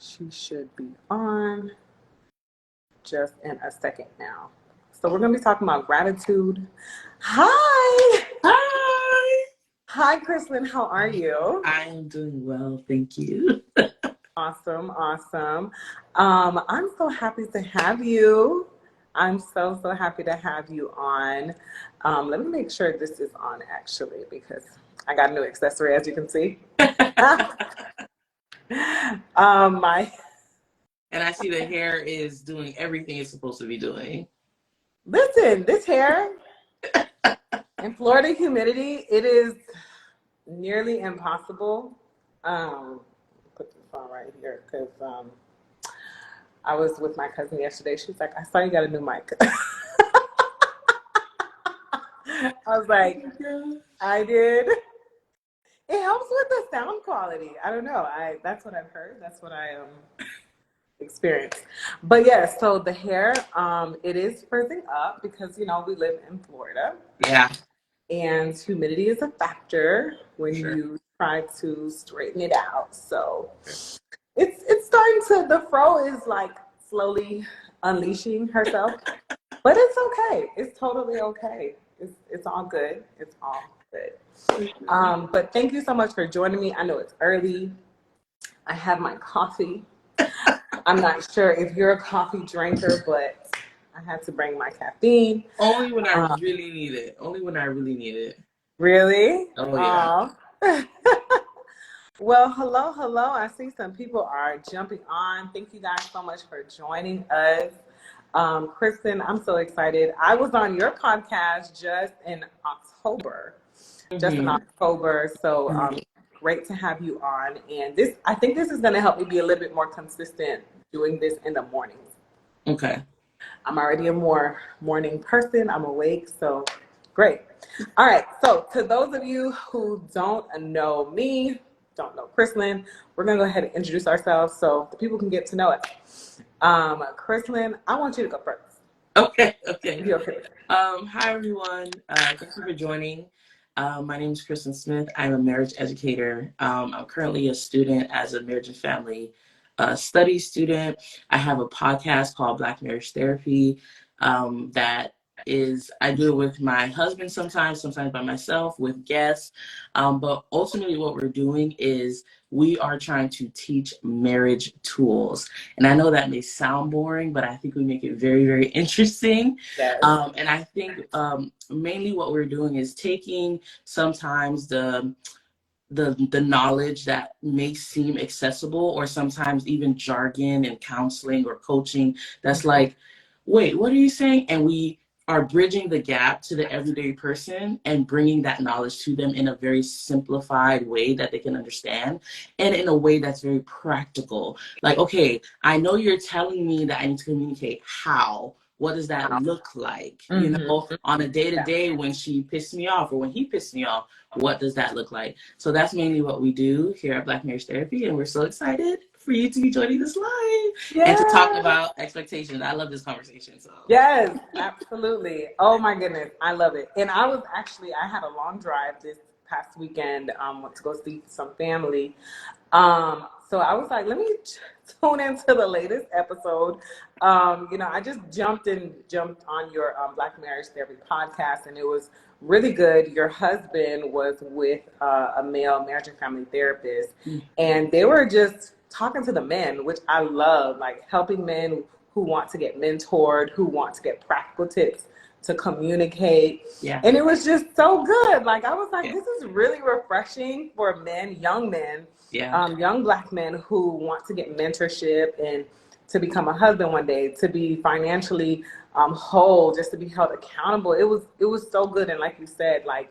She should be on just in a second now. So we're going to be talking about gratitude. Hi. Hi. Hi, Kristlyn. How are you? I am doing well, thank you. Awesome. Awesome. I'm so happy to have you. I'm so happy to have you on. Let me make sure this is on actually because I got a new accessory, as you can see. My And I see the hair is doing everything it's supposed to be doing. Listen, this hair in Florida humidity, it is nearly impossible. Put this on right here because I was with my cousin yesterday. She's like, I saw you got a new mic. I was like, I did. It helps with the sound quality. I don't know. That's what I've heard. That's what I experienced. But yes, so the hair, it is frizzing up because we live in Florida. Yeah. And humidity is a factor when Sure. you try to straighten it out. So it's starting to, the fro is like slowly unleashing herself. But it's okay. It's totally okay. It's all good. It's all good. But thank you so much for joining me. I know it's early. I have my coffee. I'm not sure if you're a coffee drinker, but I had to bring my caffeine. Only when I really need it. Only when I really need it. Really? Oh, yeah. Well, hello. I see some people are jumping on. Thank you guys so much for joining us. Kristlyn, I'm so excited. I was on your podcast just in October. So great to have you on. And I think this is going to help me be a little bit more consistent doing this in the mornings. Okay. I'm already a more morning person. I'm awake, so great. All right, so to those of you who don't know me, don't know Kristlyn, we're going to go ahead and introduce ourselves so the people can get to know us. Kristlyn, I want you to go first. Okay. You okay with that? Hi, everyone. Thank you for joining. My name is Kristlyn Smith. I'm a marriage educator. I'm currently a student as a marriage and family studies student. I have a podcast called Black Marriage Therapy that I do it with my husband sometimes by myself with guests. But ultimately what we're doing is we are trying to teach marriage tools. And I know that may sound boring, but I think we make it very, very interesting. Yes. And I think mainly what we're doing is taking sometimes the knowledge that may seem accessible or sometimes even jargon and counseling or coaching that's like, wait, what are you saying? And we are bridging the gap to the everyday person and bringing that knowledge to them in a very simplified way that they can understand and in a way that's very practical. Like, okay, I know you're telling me that I need to communicate. How? What does that look like? On a day-to-day when she pissed me off or when he pissed me off, what does that look like? So that's mainly what we do here at Black Marriage Therapy, and we're so excited for you to be joining this live and to talk about expectations. I love this conversation. So yes, absolutely. Oh my goodness, I love it. And I had a long drive this past weekend. Went to go see some family. So I was like, let me tune into the latest episode. I just jumped on your Black Marriage Therapy podcast, and it was really good. Your husband was with a male marriage and family therapist, and they were just talking to the men, which I love, like helping men who want to get mentored, who want to get practical tips to communicate. yeah. And it was just so good. Like, I was like, this is really refreshing for men, young men, young Black men who want to get mentorship and to become a husband one day, to be financially whole, just to be held accountable. It was so good. And like you said, like,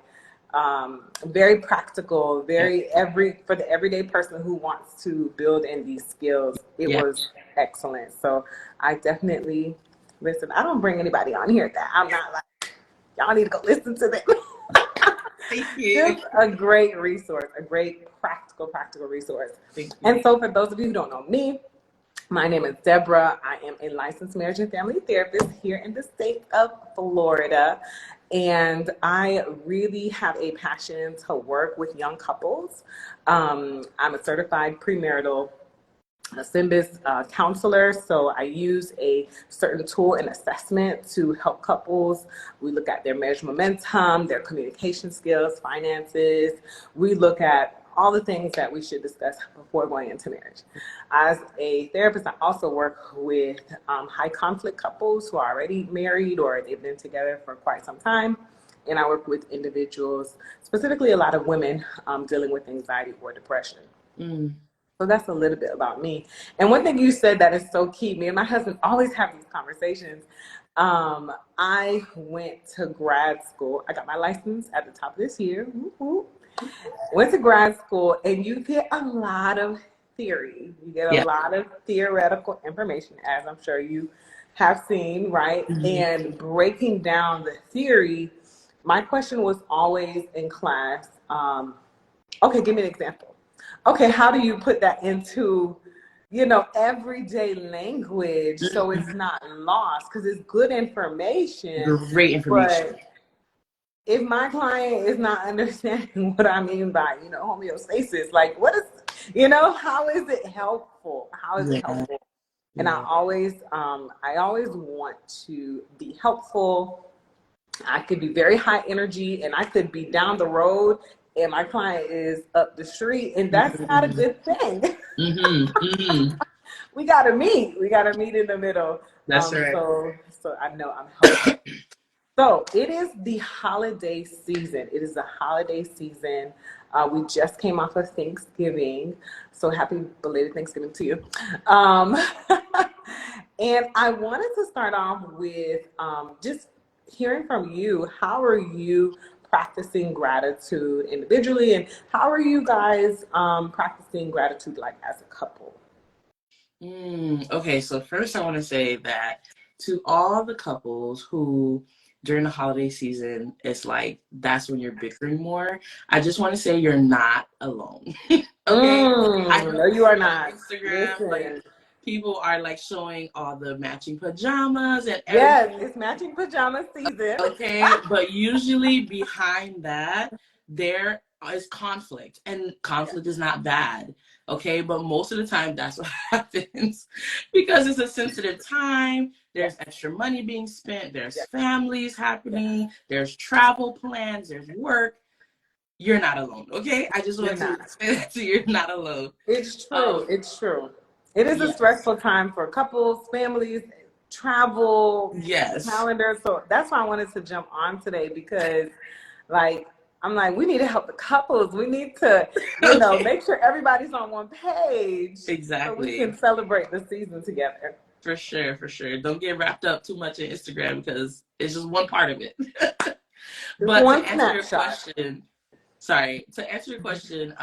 very practical, for the everyday person who wants to build in these skills. It was excellent. So I definitely listen. I don't bring anybody on here that I'm not like, y'all need to go listen to them. Thank you. Just a great resource, a great practical resource. And so for those of you who don't know me, my name is Deborah. I am a licensed marriage and family therapist here in the state of Florida. And I really have a passion to work with young couples. I'm a certified premarital a Symbis counselor, so I use a certain tool and assessment to help couples. We look at their marriage momentum, their communication skills, finances. We look at all the things that we should discuss before going into marriage. As a therapist, I also work with high conflict couples who are already married or they've been together for quite some time. And I work with individuals, specifically a lot of women dealing with anxiety or depression. Mm. So that's a little bit about me. And one thing you said that is so key, me and my husband always have these conversations. I went to grad school. I got my license at the top of this year. Woo-hoo. Went to grad school, and you get a lot of theory. You get a Yeah. lot of theoretical information, as I'm sure you have seen, right? Mm-hmm. And breaking down the theory, my question was always in class, okay, give me an example. Okay, how do you put that into, everyday language so it's not lost? Because it's good information, Great information. but if my client is not understanding what I mean by, homeostasis, like how is it helpful? How is it Yeah. helpful? And Yeah. I always want to be helpful. I could be very high energy and I could be down the road and my client is up the street, and that's not a Mm-hmm. good thing. Mm-hmm. Mm-hmm. We gotta meet. We gotta meet in the middle. That's right. So I know I'm helpful. So it is the holiday season. It is the holiday season. We just came off of Thanksgiving, so happy belated Thanksgiving to you. Um, and I wanted to start off with just hearing from you. How are you practicing gratitude individually, and how are you guys practicing gratitude like as a couple? Okay, so first I want to say that to all the couples who during the holiday season, it's like that's when you're bickering more. I just want to say you're not alone. Okay, I No, know you are on not. Instagram, like Listen. people are like showing all the matching pajamas and Yes, everything. it's matching pajama season. Okay, but usually behind that, there is conflict, and Yeah, conflict is not bad. Okay, but most of the time, that's what happens because it's a sensitive time. yes, There's extra money being spent, there's yes, families yes. happening, there's travel plans, there's work. You're not alone. Okay, I just You're want to not. say that to you. You're not alone. It's true. Um, It's true. It is a yes, stressful time for couples, families, travel, yes. calendar. So that's why I wanted to jump on today because, like, I'm like, we need to help the couples. We need to, Okay, make sure everybody's on one page so we exactly. can celebrate the season together. For sure, for sure. Don't get wrapped up too much in Instagram because it's just one part of it. Just But one to answer your snapshot. question, sorry, to answer your question,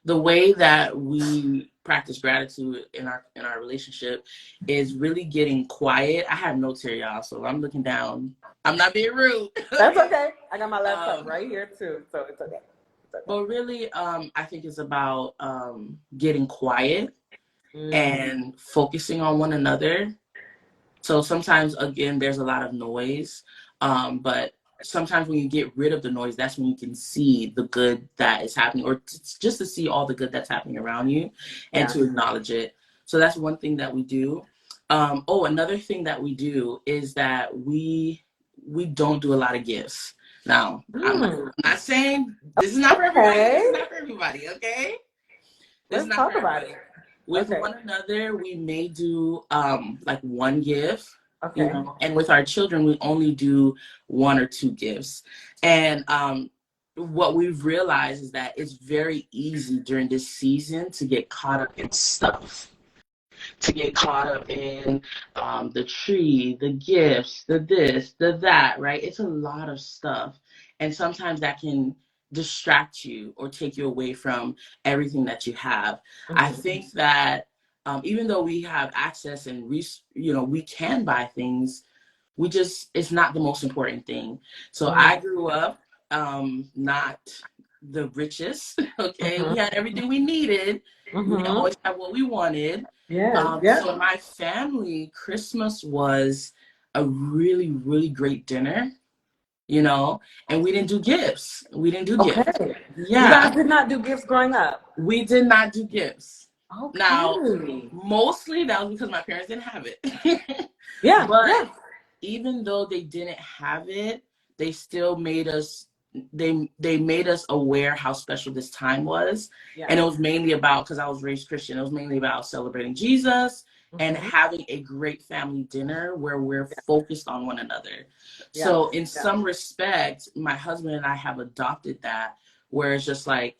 the way that we practice gratitude in our relationship is really getting quiet. I have notes here, y'all, so I'm looking down. I'm not being rude, That's okay? okay. I got my laptop Um, right here too, so it's okay. It's okay. but really, I think it's about getting quiet Mm, and focusing on one another. So sometimes, again, there's a lot of noise, but sometimes when you get rid of the noise, that's when you can see the good that is happening, or just to see all the good that's happening around you and yeah. to acknowledge it. So that's one thing that we do. Another thing that we do is that we don't do a lot of gifts. Now, Mm, I'm not saying this is not for everybody. This is okay. not for everybody, okay? This is Let's not for talk about everybody. it. With Okay. one another, we may do like one gift, you Okay. know, and with our children, we only do one or two gifts. And what we've realized is that it's very easy during this season to get caught up in stuff, to get caught up in the tree, the gifts, the this, the that, right? It's a lot of stuff. And sometimes that can distract you or take you away from everything that you have. I Mhm. think that even though we have access and we can buy things, it's not the most important thing. So I Mm, grew up not the richest. Okay, we mhm. had everything we needed. We didn't Mhm. always have what we wanted. Yes. So Yep. in my family, Christmas was a really, really great dinner, and we didn't do gifts. We didn't do gifts. Okay. You guys Yeah, did not do gifts growing up. we did not do gifts. Now, Okay. mostly that was because my parents didn't have it. Yeah, But yeah, even though they didn't have it, they still made us they made us aware how special this time was. yeah. And it was mainly about, because I was raised Christian, it was mainly about celebrating Jesus and Hmm. having a great family dinner where we're Yeah, focused on one another. yeah, So in yeah, some respect, my husband and I have adopted that, where it's just like,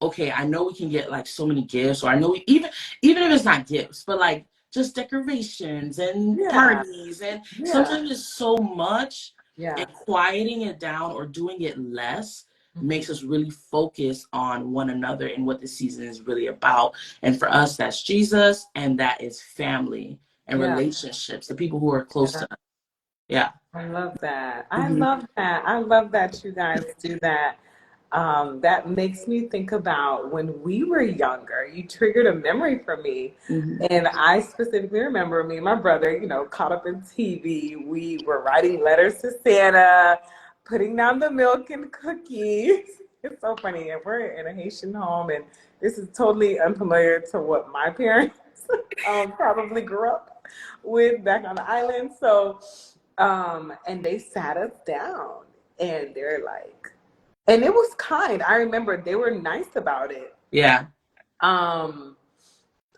okay, I know we can get like so many gifts, or I know even if it's not gifts, but like just decorations and yeah, parties, and yeah, sometimes it's so much, yeah. and quieting it down or doing it less Hmm. makes us really focus on one another and what the season is really about. And for us, that's Jesus, and that is family and Yeah, relationships, the people who are close yeah. to us. Yeah. I love that. I Hmm. love that. I love that you guys do that. That makes me think about when we were younger. You triggered a memory for me. Hmm. And I specifically remember me and my brother, caught up in TV. We were writing letters to Santa, putting down the milk and cookies. It's so funny. And we're in a Haitian home, and this is totally unfamiliar to what my parents probably grew up with back on the island. So, and they sat us down and they're like, and it was kind. I remember they were nice about it. Yeah. Um,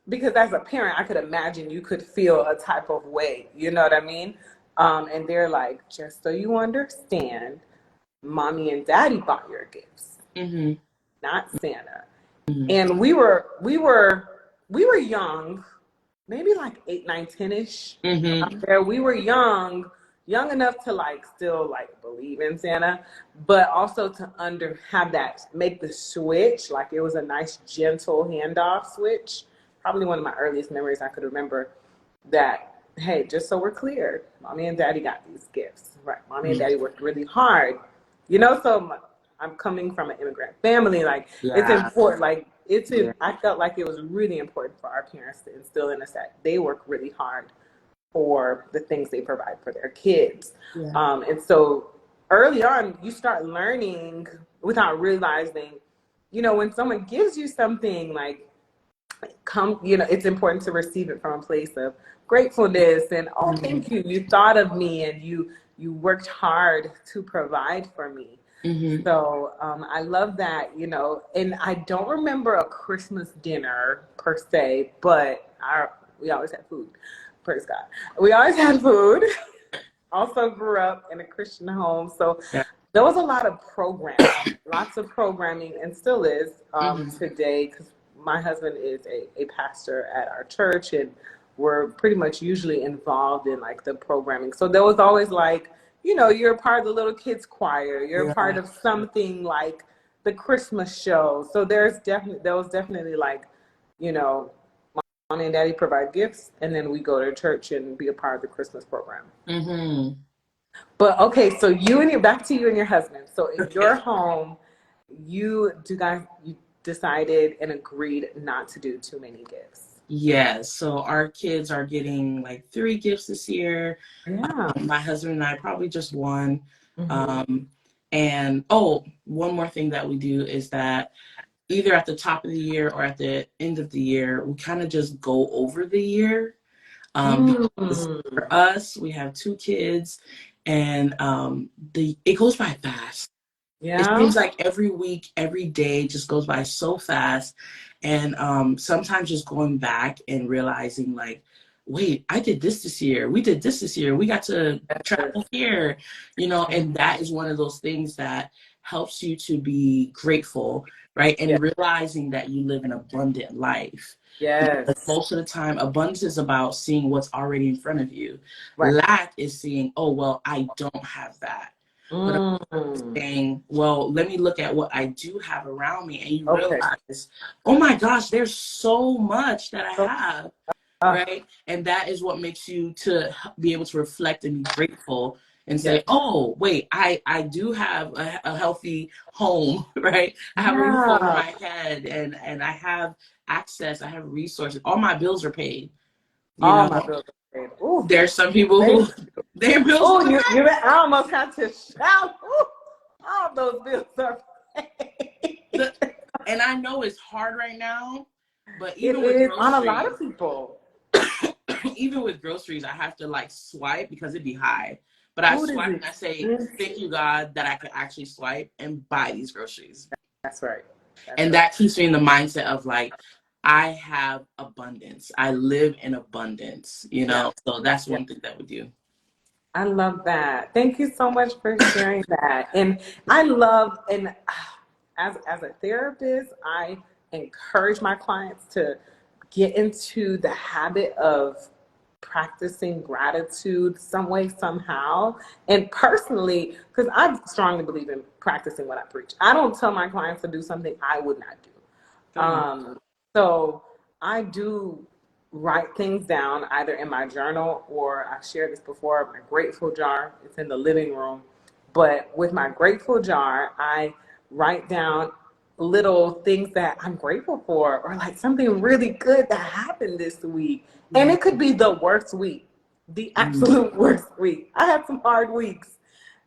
because as a parent, I could imagine you could feel a type of way. You know what I mean? And they're like, just so you understand, mommy and daddy bought your gifts, Hmm. not Santa. Hmm. And we were young, maybe like 8, 9, 10-ish. Hmm. There, we were young enough to like still like believe in Santa, but also to have that make the switch. Like it was a nice gentle handoff switch. Probably one of my earliest memories I could remember. That, hey, just so we're clear, mommy and daddy got these gifts, right? Mommy and daddy worked really hard, so I'm coming from an immigrant family. Like it's Yeah. important. Like Yeah. I felt like it was really important for our parents to instill in us that they work really hard for the things they provide for their kids. Yeah. And so early on, you start learning without realizing, when someone gives you something, like it's important to receive it from a place of gratefulness and, oh, Hmm. thank you, you thought of me, and you worked hard to provide for me. Hmm. So I love that, and I don't remember a Christmas dinner per se, but we always had food. Praise God. We always had food. Also grew up in a Christian home, so Yeah. there was a lot of programming, lots of programming, and still is Hmm. today, because my husband is a pastor at our church, and we're pretty much usually involved in like the programming. So there was always like, you're a part of the little kids choir, you're a part Yeah. of something like the Christmas show. So there was definitely like, you know, mommy and daddy provide gifts, and then we go to church and be a part of the Christmas program. Hmm. But okay, so back to you and your husband. So in your Okay. home, you decided and agreed not to do too many gifts. Yeah, so our kids are getting like 3 gifts this year. Yeah. My husband and I probably just one. Hmm. Um, and oh, one more thing that we do is that either at the top of the year or at the end of the year, we kind of just go over the year. Because Mm. for us, we have 2 kids, and it goes by fast. It Yeah. seems like every week, every day just goes by so fast. And sometimes just going back and realizing, like, wait, I did this year. We did this year. We got to travel here, and that is one of those things that helps you to be grateful, right? Yeah. And realizing that you live an abundant life. Because Yes. most of the time, abundance is about seeing what's already in front of you. Right. Lack is seeing, oh, well, I don't have that. But Mm. saying, well, let me look at what I do have around me, and you Okay. realize, oh my gosh, there's so much that I So, have, uh, right? And that is what makes you to be able to reflect and be grateful and yes. say, oh, wait, I do have a healthy home, right? I have a roof over Yeah. my head, and I have access, I have resources, all my bills are paid, you All my know? bills are paid. Ooh. There's some people Thank who you. their bills Oh, are I almost had to shout. Ooh. All those bills are paid. the, and I know it's hard right now, But It even with is on a lot groceries, of people. even with groceries, I have to like swipe because it'd be high. But I Food is swipe and I say, "Thank expensive. you, God, that I can actually swipe and buy these groceries." That's right. That's And right. that keeps me in the mindset of like, I have abundance. I live in abundance, you Yeah. know? So that's Yeah. one thing that we do. I love that. Thank you so much for sharing that. And I love, and as a therapist, I encourage my clients to get into the habit of practicing gratitude some way, somehow. And personally, because I strongly believe in practicing what I preach, I don't tell my clients to do something I would not do. Come on. So I do write things down either in my journal, or I've shared this before, my grateful jar. It's in the living room. But with my grateful jar, I write down little things that I'm grateful for, or like something really good that happened this week. And Mhm. it could be the worst week, the Mhm. absolute worst week. I had some hard weeks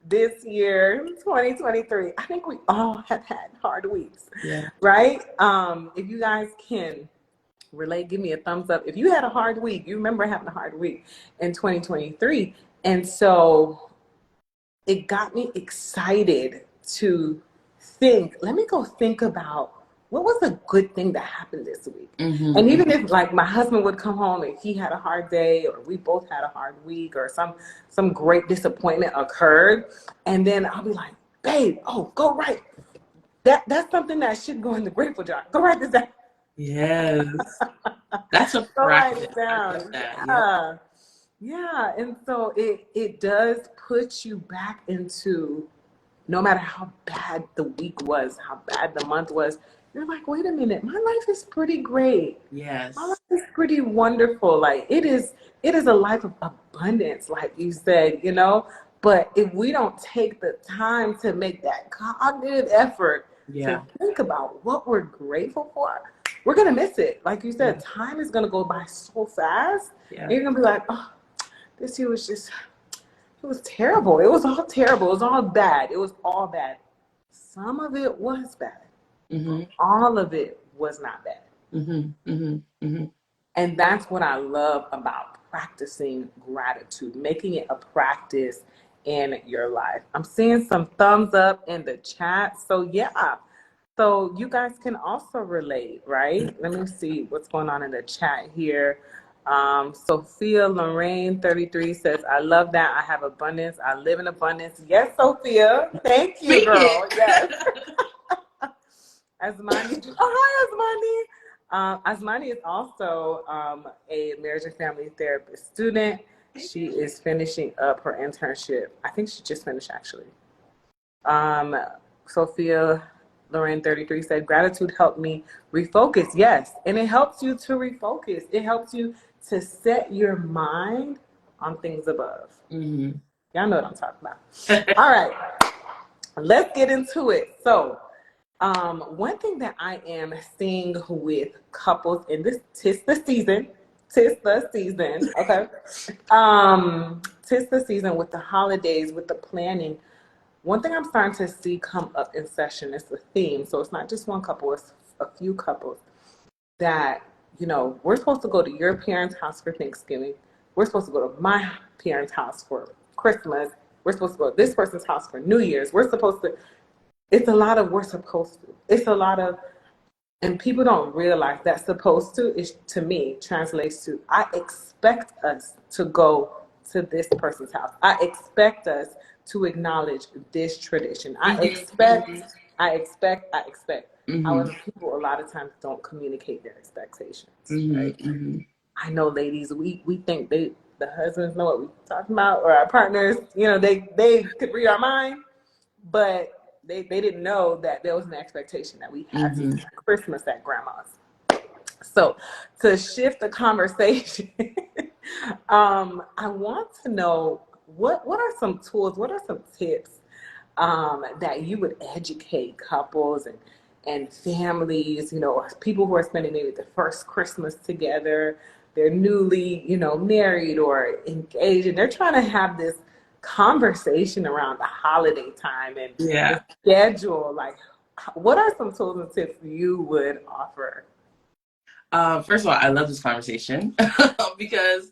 this year, 2023. I think we all have had hard weeks, Yeah. right? If you guys can relate, give me a thumbs up. If you had a hard week, you remember having a hard week in 2023. And so it got me excited to think, let me go think about what was a good thing that happened this week. And Mhm. even if like my husband would come home and he had a hard day, or we both had a hard week, or some great disappointment occurred, and then I'll be like, babe, oh, go write. That's something that should go in the grateful jar. Go write this down. Yes. That's a Go write practice. it I love down. that. Yep. Yeah. Yeah. And so it does put you back into, no matter how bad the week was, how bad the month was, you're like, wait a minute, my life is pretty great. My life Yes. is pretty wonderful. Like it is a life of abundance, like you said, you know. But if we don't take the time to make that cognitive effort to Yeah. think about what we're grateful for, we're gonna miss it. Like you Yeah. said, time is gonna go by so fast. And Yeah. you're gonna be like, oh, this year was just, it was terrible. It was all terrible. It was all bad. It was all bad. Some of it was bad, but Mhm. all of it was not bad. Mhm. Mhm. Mhm. And that's what I love about practicing gratitude, making it a practice in your life. I'm seeing some thumbs up in the chat. So, yeah. So, you guys can also relate, right? Let me see what's going on in the chat here. Sophia Lorraine 33 says, I love that. I have abundance. I live in abundance. Yes, Sophia. Thank you, Speak girl. Yes. it. Asmani. Oh, hi, Asmani. Asmani is also a marriage and family therapist student. She is finishing up her internship. I think she just finished, actually. Um, Sophia Lauren 33 said, gratitude helped me refocus. Yes, and it helps you to refocus. It helps you to set your mind on things above. Mhm. Y'all know what I'm talking about. All right, let's get into it. So, one thing that I am seeing with couples in this tis the season, okay, tis the season with the holidays, with the planning. One thing I'm starting to see come up in session is the theme. So it's not just one couple; it's a few couples that, we're supposed to go to your parents' house for Thanksgiving. We're supposed to go to my parents' house for Christmas. We're supposed to go to this person's house for New Year's. We're supposed to, it's a lot of we're supposed to. It's a lot of, and people don't realize that supposed to is, to me, translates to I expect us to go to this person's house. I expect us to acknowledge this tradition. I Mhm. expect, Mhm. I expect, I expect. Mhm. However, people a lot of times don't communicate their expectations, Mhm. right? Mhm. I know, ladies, we think the husbands know what we're talking about, or our partners, they could read our mind, but they didn't know that there was an expectation that we had to Mhm. spend Christmas at grandma's. So to shift the conversation, I want to know what are some tools, what are some tips that you would educate couples and families, people who are spending maybe the first Christmas together, they're newly, married or engaged, and they're trying to have this conversation around the holiday time and the Yeah. schedule. Like, what are some tools and tips you would offer? First of all, I love this conversation because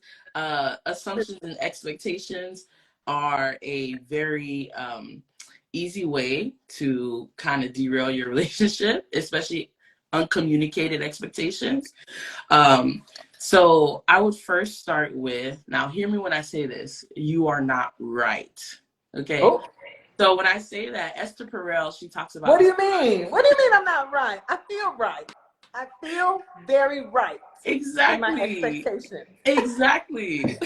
assumptions and expectations are a very easy way to kind of derail your relationship, especially uncommunicated expectations. Um, so I would first start with, now hear me when I say this, you are not right. Okay. Oh, So when I say that, Esther Perel, she talks about what do this you a lot. mean? What do you mean I'm not right? I feel right. I feel very right in my Exactly. expectations. Exactly.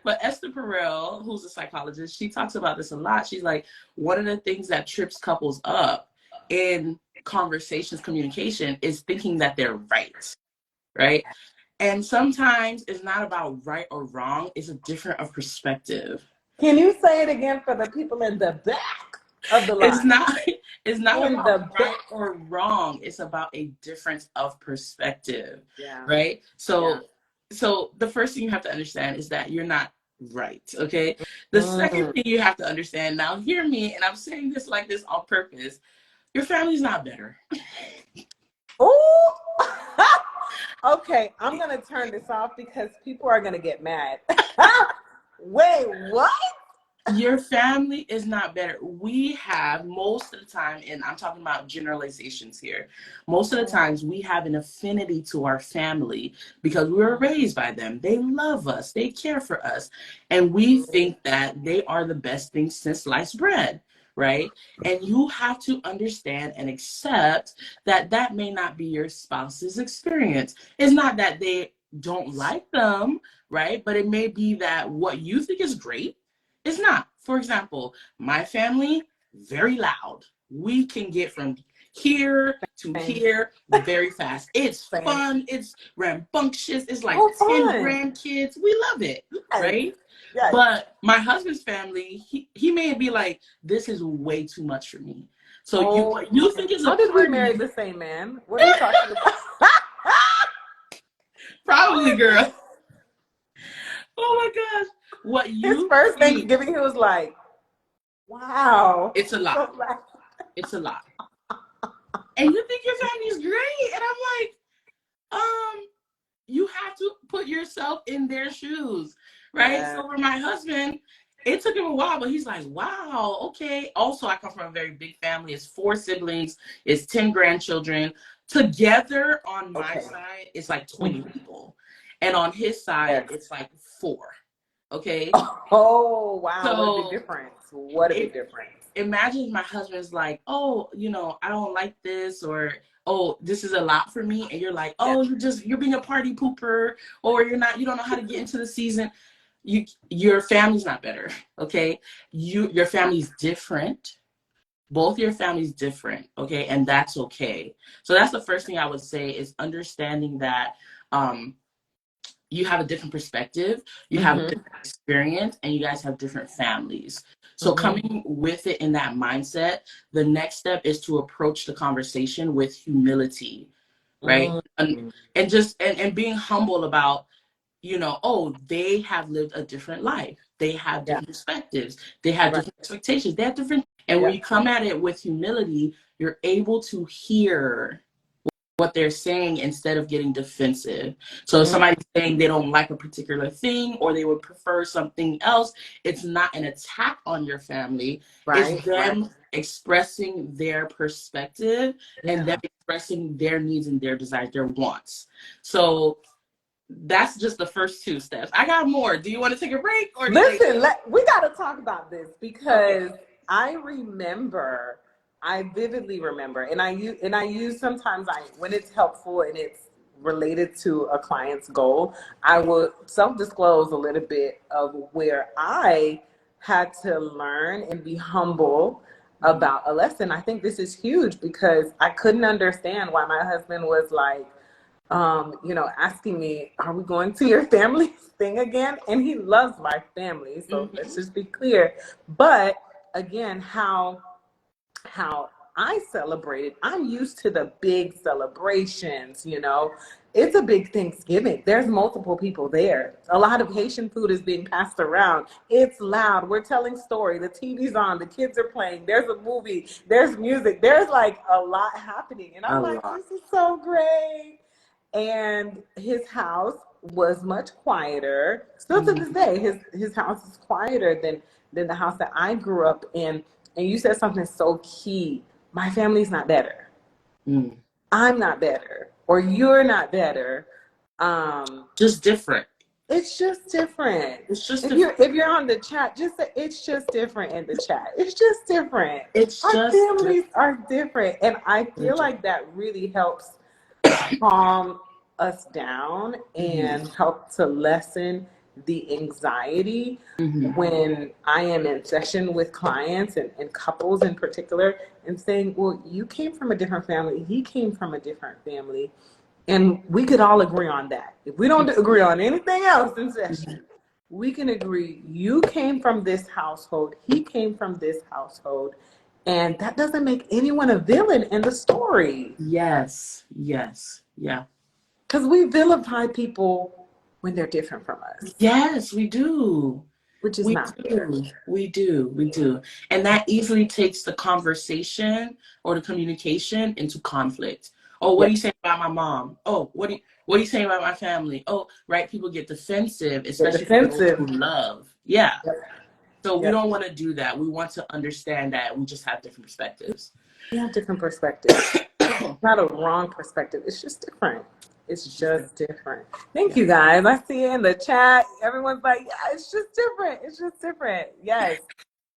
But Esther Perel, who's a psychologist, she talks about this a lot. She's like, one of the things that trips couples up in conversations, communication, is thinking that they're right, right? And sometimes it's not about right or wrong, it's a different of perspective. Can you say it again for the people in the back of the It's line? not it's not In about the right back. or wrong, it's about a difference of perspective, Yeah. right? Yeah. So the first thing you have to understand is that you're not right, okay? The second Mm. thing you have to understand, now hear me, and I'm saying this like this on purpose, your family's not better. Oh. Okay, I'm gonna turn this off because people are gonna get mad. Wait, what? Your family is not better. We have most of the time, and I'm talking about generalizations here, most of the times we have an affinity to our family because we were raised by them. They love us, they care for us, and we think that they are the best thing since sliced bread, right? And you have to understand and accept that that may not be your spouse's experience. It's not that they don't like them, right? But it may be that what you think is great, it's not. For example, my family, very loud. We can get from here to Same, here very fast. It's same. fun. It's rambunctious. It's like Oh, 10 fun. grandkids. We love it, Yes, right? yes. But my husband's family, he may be like, this is way too much for me. So you Oh what my. you think is a How did we marry party, the same man? What are you talking about? probably girl. Oh my gosh. What His you first think, Thanksgiving, he was like, wow. it's a lot. So like, It's a lot. And you think your family is great. And I'm like, you have to put yourself in their shoes, right? yeah. So for my husband, it took him a while, but he's like, wow, okay. Also, I come from a very big family. It's 4 siblings, it's 10 grandchildren. Together on my Okay. side, it's like 20 people. And on his side, Yes. it's like 4. Okay. Oh, wow. What a big So difference. What a big it difference. imagine my husband's like, oh, I don't like this, or oh, this is a lot for me, and you're like, Yeah. oh, you're being a party pooper, or you don't know how to get into the season. Your family's not better, okay? Your family's different. Both your families different, okay, and that's okay. So that's the first thing I would say is understanding that um you have a different perspective, you have a Mm-hmm. different experience, and you guys have different families. So Mm-hmm. coming with it in that mindset, the next step is to approach the conversation with humility, right? Mm-hmm. And just and being humble about, oh, they have lived a different life. They have Yeah. different perspectives. They have Right. different expectations. They have different, and when Yeah. you come at it with humility, you're able to hear what they're saying instead of getting defensive. So if Mm. somebody's saying they don't like a particular thing or they would prefer something else, it's not an attack on your family. It's Right. Right. them expressing their perspective and them Yeah. expressing their needs and their desires, their wants. So that's just the first 2 steps. I got more. Do you want to take a break or do you think? Listen, we got to talk about this Okay. because I remember, I vividly remember, and I use sometimes when it's helpful and it's related to a client's goal, I will self-disclose a little bit of where I had to learn and be humble Mm-hmm. about a lesson. I think this is huge because I couldn't understand why my husband was like, asking me, are we going to your family thing again? And he loves my family, so let's Mm-hmm. just be clear. But again, how I celebrated, I'm used to the big celebrations. It's a big Thanksgiving. There's multiple people there. A lot of Haitian food is being passed around. It's loud. We're telling story. The TV's on. The kids are playing. There's a movie. There's music. There's like a lot happening. And A I'm like, lot. this is so great. And his house was much quieter. Still to Mm, this day, his house is quieter than the house that I grew up in. And you said something so key. My family's not better. mm. I'm not better, or you're not better. Um, Just different. it's just different. It's just If different. you're on the chat, just say it's just different in the chat. It's just different. It's Our just families are different, and I feel different. like that really helps calm us down Hmm. and help to lessen the anxiety Hmm. when I am in session with clients and couples in particular, and saying, well, you came from a different family, he came from a different family, and we could all agree on that. If we don't agree on anything else in session, we can agree you came from this household, he came from this household, and that doesn't make anyone a villain in the story. Yes, yes, yeah. Because we vilify people when they're different from us, Yes, we do. which is We not fair. do. We do. We do. And that easily takes the conversation or the communication into conflict. Oh, what Yeah, are you saying about my mom? Oh, what are you saying about my family? Oh, right. People get defensive, they're especially for those who defensive. love. Yeah. Yep. So we Yep. don't want to do that. We want to understand that we just have different perspectives. We have different perspectives. Not a wrong perspective. It's just different. It's just different. Thank Yeah. you guys. I see in the chat, everyone's like, yeah, it's just different. It's just different. Yes.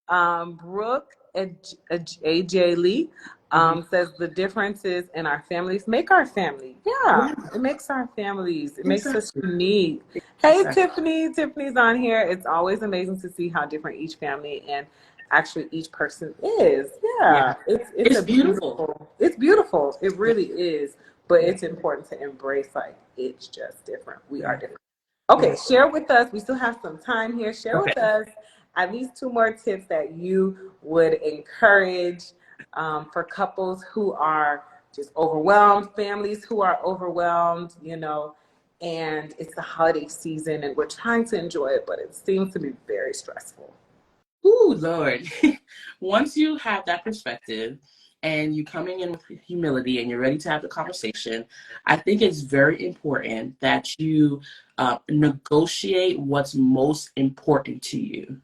Brooke AJ Lee Mhm. says the differences in our families make our family. Yeah, Yeah. it makes our families. It makes us Exactly. unique. Hey, Exactly. Tiffany. Tiffany's on here. It's always amazing to see how different each family and actually each person is. Yeah. Yeah, it's It's a beautiful. beautiful. It's beautiful. It Yeah. really is. But Yeah. it's important to embrace like it's just different. We are Yeah. different. Okay, Yeah. share with us. We still have some time here. Share Okay. with us at least two more tips that you would encourage for couples who are just overwhelmed, families who are overwhelmed, and it's the holiday season and we're trying to enjoy it, but it seems to be very stressful. Ooh, Lord. Once you have that perspective and you coming in with humility and you're ready to have the conversation, I think it's very important that you negotiate what's most important to you.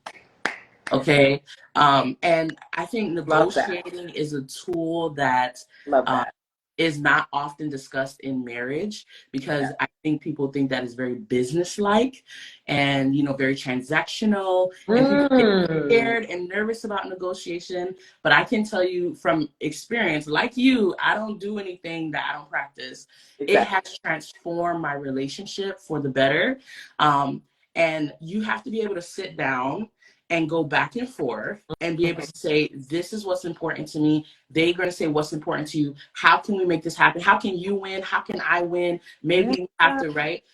Okay. And I think Love that. negotiating is a tool that Love um, that. is not often discussed in marriage because Yeah. I think people think that is very business-like and very transactional, and people get Mm, scared and nervous about negotiation. But I can tell you from experience, like you, I don't do anything that I don't practice. It exactly. has transformed my relationship for the better. Um, and you have to be able to sit down and go back and forth and be able Mhm. to say, this is what's important to me. They're going to say what's important to you. How can we make this happen? How can you win? How can I win? Yeah. Maybe we have to, right?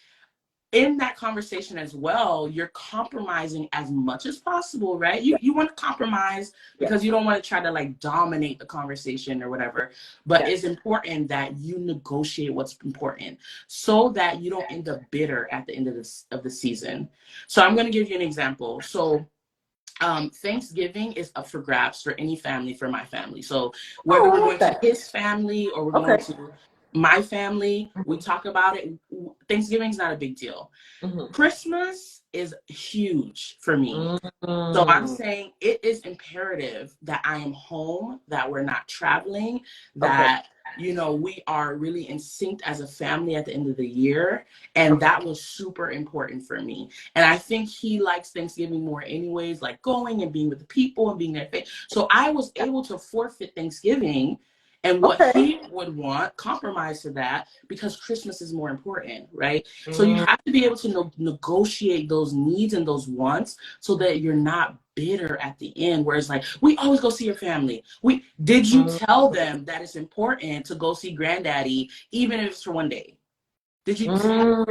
In that conversation as well, you're compromising as much as possible, right? You want to compromise Yeah. because you don't want to try to like dominate the conversation or whatever. But Yeah. it's important that you negotiate what's important so that you don't end up bitter at the end of the season. So I'm going to give you an example. So Thanksgiving is up for grabs for any family, for my family. So Oh, whether I we're love going to that. his family or we're going Okay. to my family, we Mhm. talk about it. Thanksgiving's not a big deal. Mhm. Christmas is huge for me. So I'm Mm. saying it is imperative that I am home, that we're not traveling, Okay. that we are really in sync as a family at the end of the year. And Okay. that was super important for me. And I think he likes Thanksgiving more anyways, like going and being with the people and being there. So I was Yeah. able to forfeit Thanksgiving and what Okay. he would want, compromise to that because Christmas is more important, right? So you Mm. have to be able to negotiate those needs and those wants so that you're not bitter at the end where it's like we always go see your family. We did you Mm. tell them that it's important to go see granddaddy even if it's for one day? Did you tell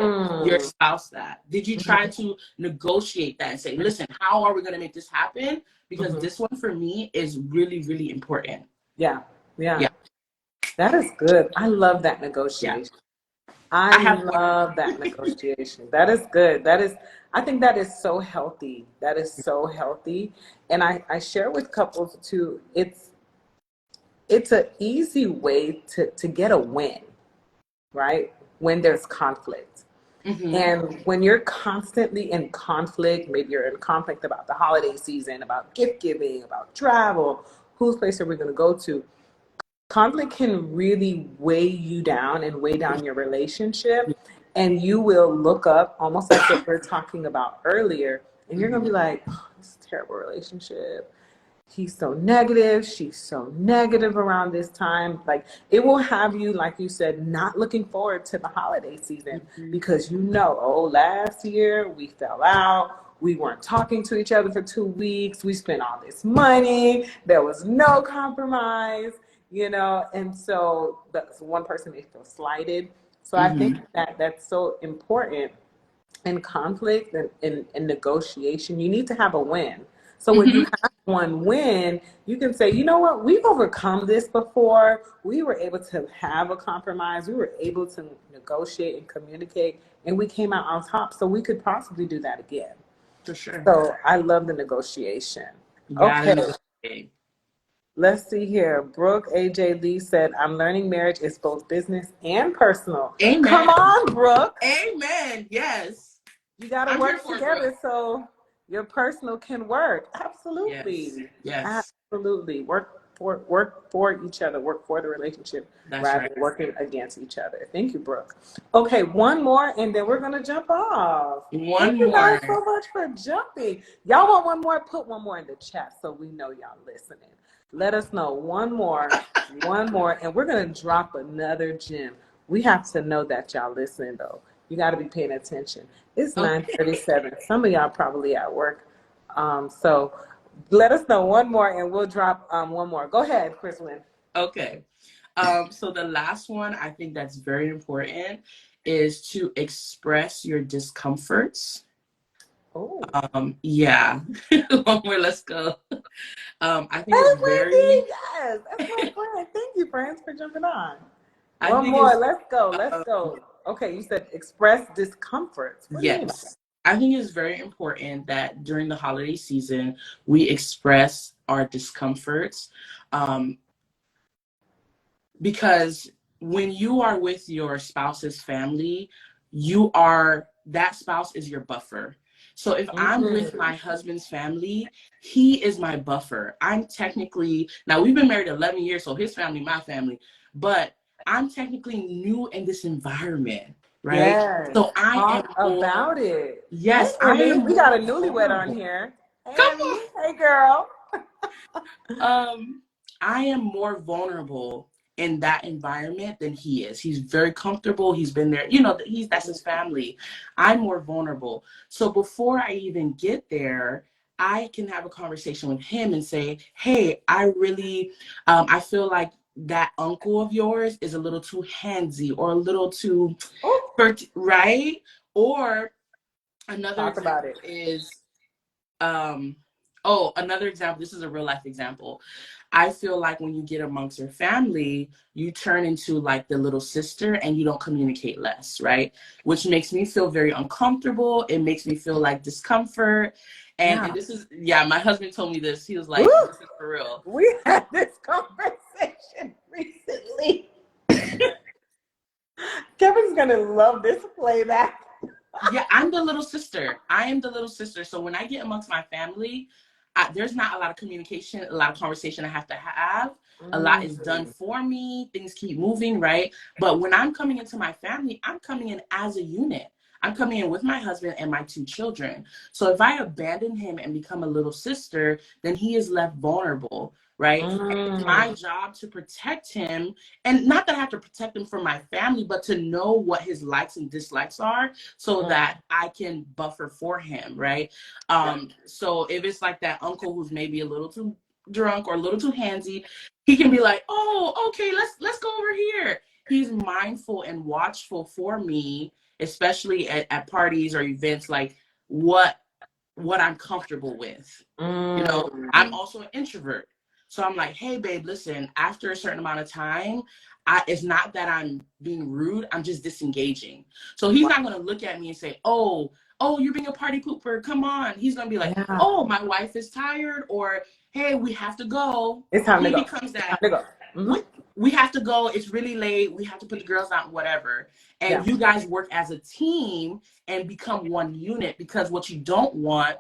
your Mm. spouse that? Did you try Mhm. to negotiate that and say, listen, how are we going to make this happen, because Mhm. this one for me is really really important. Yeah. Yeah. Yeah. That is good. I love that Yeah. negotiation. I I have one. love that negotiation. That is good. I think that is so healthy. That is so healthy. And I share with couples too, it's an easy way to get a win, right? when there's conflict. Mm-hmm. And when you're constantly in conflict, maybe you're in conflict about the holiday season, about gift giving, about travel, whose place are we going to go to? Conflict can really weigh you down and weigh down your relationship. And you will look up, almost like what we are talking about earlier, and you're going to Mm-hmm. be like, oh, this is a terrible relationship. He's so negative, she's so negative around this time. Like, it will have you, like you said, not looking forward to the holiday season, Mm-hmm. because you know, oh, last year we fell out, we weren't talking to each other for 2 weeks, we spent all this money, there was no compromise, and so that's one person may feel slighted. So I think Mm-hmm. that that's so important in conflict and in negotiation. You need to have a win. So when you Mm-hmm. have one win, you can say, you know what, we've overcome this before. We were able to have a compromise. We were able to negotiate and communicate, and we came out on top. So we could possibly do that again. For sure. So I love the negotiation. You gotta Okay, negotiate. let's see here. Brooke AJ Lee said, I'm learning marriage is both business and personal. Come Amen. on, Brooke. Amen. Yes. You got to I'm here work for it, bro. together so your personal can work. Yes. Absolutely. Yes. Absolutely. Work for each other, work for the relationship That's rather right. than working against each other. Thank you, Brooke. Okay, one more and then we're gonna jump off. Thank One you guys more. so much for jumping. Y'all want one more? Put one more in the chat so we know y'all listening. Let us know one more, and we're gonna drop another gem. We have to know that y'all listening though. You got to be paying attention. It's Okay. 9:37. Some of y'all probably at work. So let us know one more and we'll drop one more. Go ahead, Chris Lynn. Okay. So the last one I think that's very important is to express your discomforts. Oh. Yeah. One more, let's go. I think it's Hey, very Wendy. Yes, that's my friend. Thank you, friends, for jumping on. I One think more. it's Let's go. Let's um, go. Okay, you said express discomfort. What do you mean by that? yes. I think it's very important that during the holiday season we express our discomforts. Um, because when you are with your spouse's family, that spouse is your buffer. So if I'm with Mm, my husband's family, he is my buffer. I'm technically, now we've been married 11 years, so his family, my family, but I'm technically new in this environment, right? yes. So I am Talk more, about it. Hey, yes, I Wendy. am We got more a newlywed on vulnerable. here. Hey, Come Emmy. Hey, girl. Um, I am more vulnerable in that environment than he is. He's very comfortable. He's been there. That's his family. I'm more vulnerable. So before I even get there, I can have a conversation with him and say, "Hey, I feel like that uncle of yours is a little too handsy or a little too, Oh, right?" Or another talk about example it. is, um, another example. This is a real life example. I feel like when you get amongst your family, you turn into like the little sister and you don't communicate less, right? Which makes me feel very uncomfortable. It makes me feel like discomfort. And Yeah. this is, yeah, my husband told me this. He was Woo! like, this is for real. We had this conversation recently. Kevin's gonna love this playback. Yeah, I'm the little sister. I am the little sister. So when I get amongst my family, there's not a lot of communication, a lot of conversation I have to have. A lot is done Mm. for me. Things keep moving, right? But when I'm coming into my family, I'm coming in as a unit. I'm coming in with my husband and my two children. So if I abandon him and become a little sister, then he is left vulnerable, right? And it's my Mm. job to protect him. And not that I have to protect him from my family, but to know what his likes and dislikes are so Mm. that I can buffer for him, right? So if it's like that uncle who's maybe a little too drunk or a little too handsy, he can be like, "Oh, okay, let's go over here." He's mindful and watchful for me, especially at parties or events, like what I'm comfortable with. I'm Mm. also an introvert. So I'm like, "Hey babe, listen, after a certain amount of time, it's not that I'm being rude, I'm just disengaging." So he's Wow. not gonna look at me and say, "Oh, you're being a party pooper, come on." He's gonna be like, Yeah. "Oh, my wife is tired," or "Hey, we have to go." It's time to He go. becomes It's time that to go. which Mhm. we have to go, it's really late, we have to put the girls out, whatever. Yeah. And you guys work as a team and become one unit, because what you don't want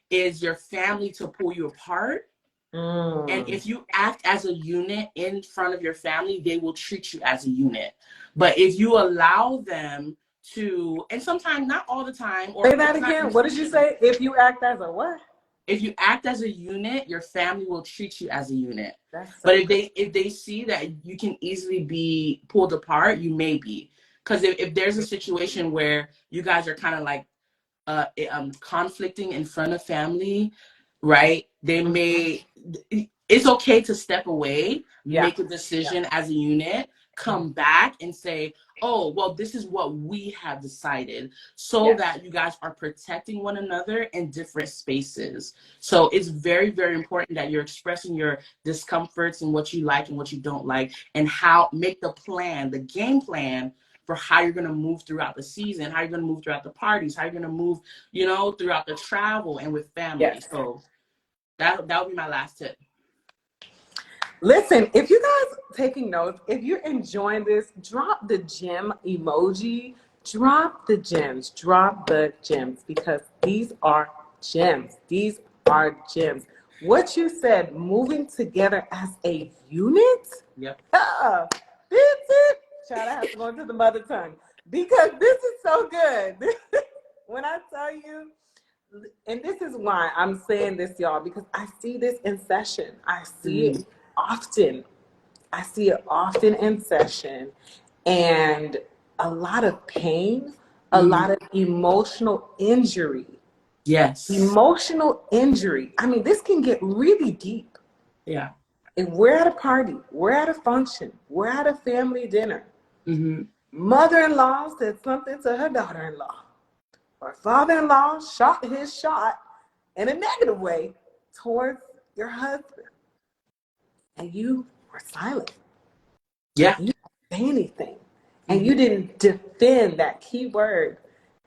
is your family to pull you apart. And Mm. if you act as a unit in front of your family, they will treat you as a unit. But if you allow them to, and sometimes, not all the time, or Say that it's not again. What did you intentional. say? If you act as a what? If you act as a unit, your family will treat you as a unit. That's But so good. if they see that you can easily be pulled apart, you may be. Because if there's a situation where you guys are kind of like conflicting in front of family, right? They Mhm. may, it's okay to step away, Yeah. make a Yeah. decision as a unit, Mhm. come back and say, oh, well, this is what we have decided, so Yes. that you guys are protecting one another in different spaces. So it's very, very important that you're expressing your discomforts and what you like and what you don't like, and how make the plan, the game plan for how you're going to move throughout the season, how you're going to move throughout the parties, how you're going to move, throughout the travel and with family. Yes. So that would be my last tip. Listen, if you guys taking notes, if you're enjoying this, drop the gem emoji, drop the gems, drop the gems, because these are gems. These are gems. What you said, moving together as a unit? Yep. Ah, this it. Child, I have to go into the mother tongue because this is so good. When I tell you, and this is why I'm saying this, y'all, because I see this in session. I see Mm-hmm. it often. I see it often in session, and a lot of pain, a Mm-hmm. lot of emotional injury. Yes. Emotional injury. I mean, this can get really deep. Yeah. If we're at a party, we're at a function, we're at a family dinner, Mm-hmm. mother-in-law said something to her daughter-in-law, or father-in-law shot his shot in a negative way towards your husband, and you were silent. Yeah. You didn't say anything. And Mm-hmm. you didn't defend that key word.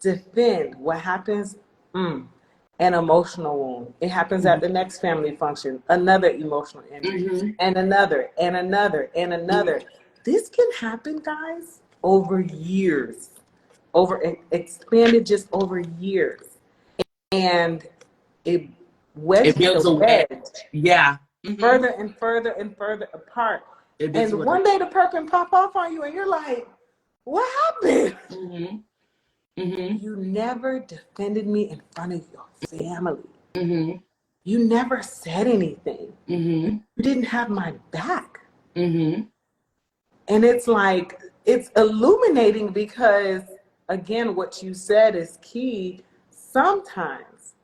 Defend. What happens? An emotional wound. It happens at the next family function, another emotional injury, Mm-hmm. and another, and another, and Mm-hmm. another. This can happen, guys, over years, over expanded just over years. And it It wedges builds the a wedge. wedge Yeah. Mm-hmm. further and further and further apart. It builds a And wedge. one day the perkin pop off on you and you're like, what happened? Mm-hmm. Mm-hmm. You never defended me in front of your family. Mm-hmm. You never said anything. Mm-hmm. You didn't have my back. Mm-hmm. And it's like, it's illuminating because, again, what you said is key. Sometimes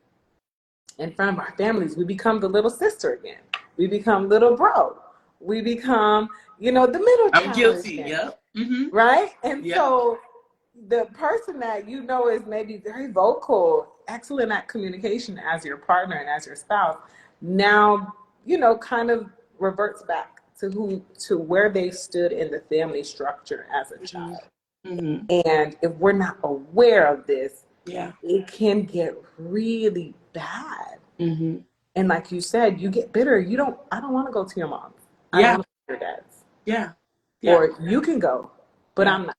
in front of our families, we become the little sister again. We become little bro. We become, the middle I'm child guilty. again, Yep. Mm-hmm. right? And Yep. so the person that is maybe very vocal, excellent at communication as your partner and as your spouse, now, kind of reverts back to where they stood in the family structure as a Mm-hmm. child. Mm-hmm. And if we're not aware of this, Yeah. it can get really bad. Mm-hmm. And like you said, you get bitter. I don't want to go to your mom's. I don't Yeah. want to go to your dad's. Yeah. Yeah. Or you can go, but Yeah. I'm not.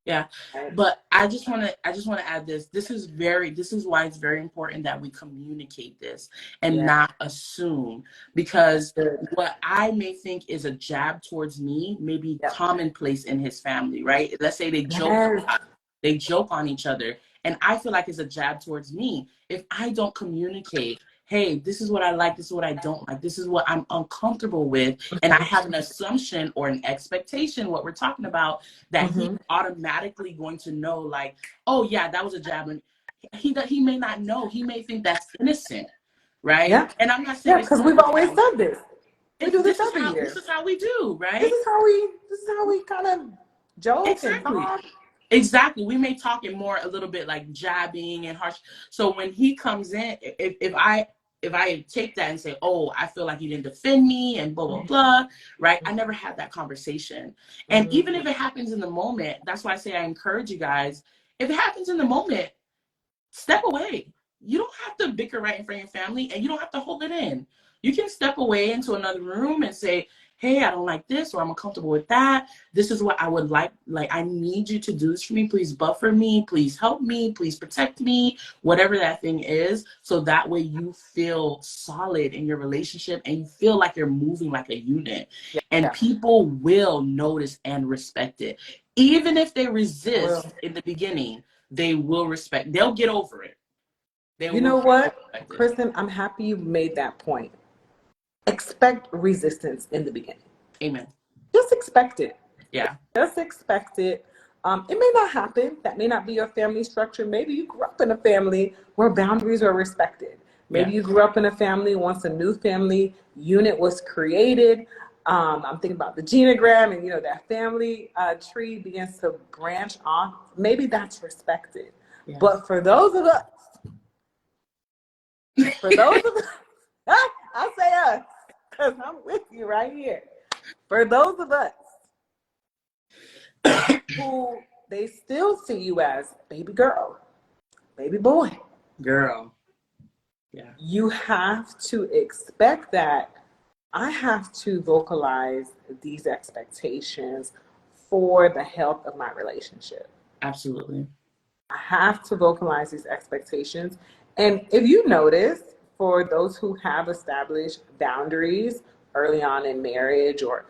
Yeah. Right? But I just want to add this. This is why it's very important that we communicate this and Yeah. not assume, because Good. what I may think is a jab towards me may be Yep. commonplace in his family, right? Let's say they joke a Yes. lot. They joke on each other, and I feel like it's a jab towards me. If I don't communicate, hey, this is what I like, this is what I don't like, this is what I'm uncomfortable with, and I have an assumption or an expectation, what we're talking about, that he's Mm-hmm. automatically going to know, like, oh yeah, that was a jab. And he may not know. He may think that's innocent, right? Yeah. And I'm not saying Yeah. it's Because we've always always that way. done this. We It's do this this is every how this year. is how we do, This right? is how we. This is how we kind of joke and Exactly. talk. Exactly. We may talk in more a little bit like jabbing and harsh. So when he comes in, if I take that and say, oh, I feel like you didn't defend me and blah blah blah, right? I never had that conversation. And even Mm-hmm. if it happens in the moment, that's why I say I encourage you guys. If it happens in the moment, step away. You don't have to bicker right in front of your family, and you don't have to hold it in. You can step away into another room and say, hey, I don't like this, or I'm uncomfortable with that. This is what I would like. Like, I need you to do this for me. Please buffer me. Please help me. Please protect me. Whatever that thing is. So that way you feel solid in your relationship and you feel like you're moving like a unit. And Yeah. people will notice and respect it. Even if they Well, resist in the beginning, they will respect. They'll get over it. They you know will what, respect it. Kristen, I'm happy you made that point. Expect resistance in the beginning. Amen. Just expect it. Yeah. Just expect it. It may not happen. That may not be your family structure. Maybe you grew up in a family where boundaries are respected. Maybe Yeah. you grew up in a family once a new family unit was created. I'm thinking about the genogram, and that family tree begins to branch off. Maybe that's respected. Yeah. But for those of us, I'll say us, because I'm with you right here. For those of us who they still see you as baby girl, baby boy, Girl. Yeah. you have to expect that I have to vocalize these expectations for the health of my relationship. Absolutely. I have to vocalize these expectations. And if you notice, for those who have established boundaries early on in marriage, or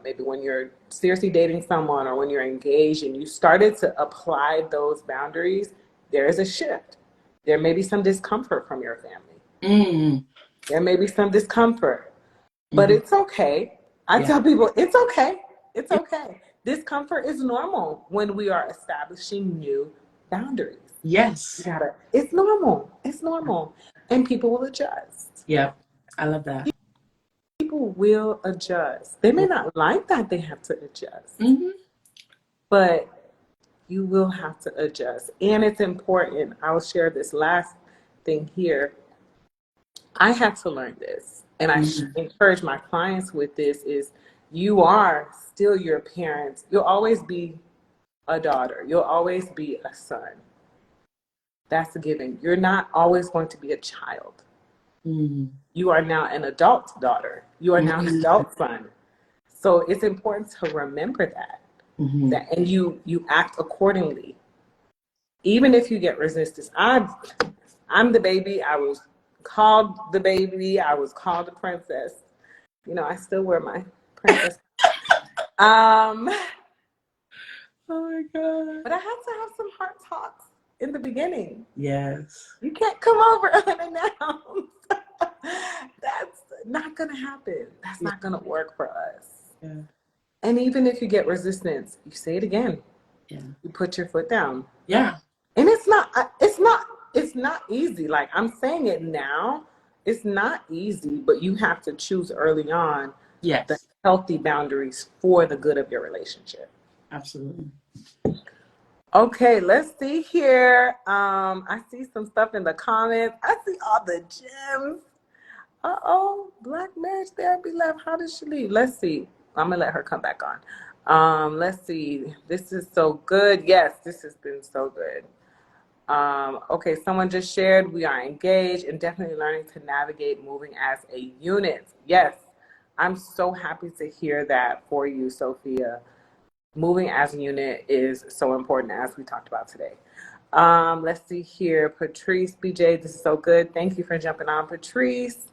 maybe when you're seriously dating someone or when you're engaged and you started to apply those boundaries, there is a shift. There may be some discomfort from your family. Mm. There may be some discomfort, but Mm-hmm. it's okay. I Yeah. tell people it's okay. It's Yeah. okay. Discomfort is normal when we are establishing new boundaries. You Yes. gotta, it's normal. It's normal. And people will adjust. Yeah. I love that. People will adjust. They may not like that they have to adjust, Mm-hmm. but you will have to adjust. And it's important. I'll share this last thing here. I had to learn this, and I Mm-hmm. encourage my clients with this is you are still your parents. You'll always be a daughter. You'll always be a son. That's a given. You're not always going to be a child. Mm-hmm. You are now an adult daughter. You are now an adult son. So it's important to remember Mm-hmm. and you act accordingly. Even if you get resistance. I'm the baby. I was called the baby. I was called a princess. I still wear my princess. Um, Oh my God. but I had to have some hard talks in the beginning. Yes. You can't come over unannounced. That's not gonna happen. That's Yeah. not gonna work for us. Yeah. And even if you get resistance, you say it again. Yeah. You put your foot down. Yeah. And it's not easy. Like, I'm saying it now, it's not easy, but you have to choose early on the Yes. healthy boundaries for the good of your relationship. Absolutely. Okay, let's see here. I see some stuff in the comments. I see all the gems. Black marriage therapy left. How did she leave? Let's see. I'm gonna let her come back on. Let's see. This is so good. Yes, this has been so good. Okay, someone just shared we are engaged and definitely learning to navigate moving as a unit. Yes, I'm so happy to hear that for you, Sophia. Moving as a unit is so important, as we talked about today. Let's see here. Patrice, BJ, this is so good. Thank you for jumping on, Patrice.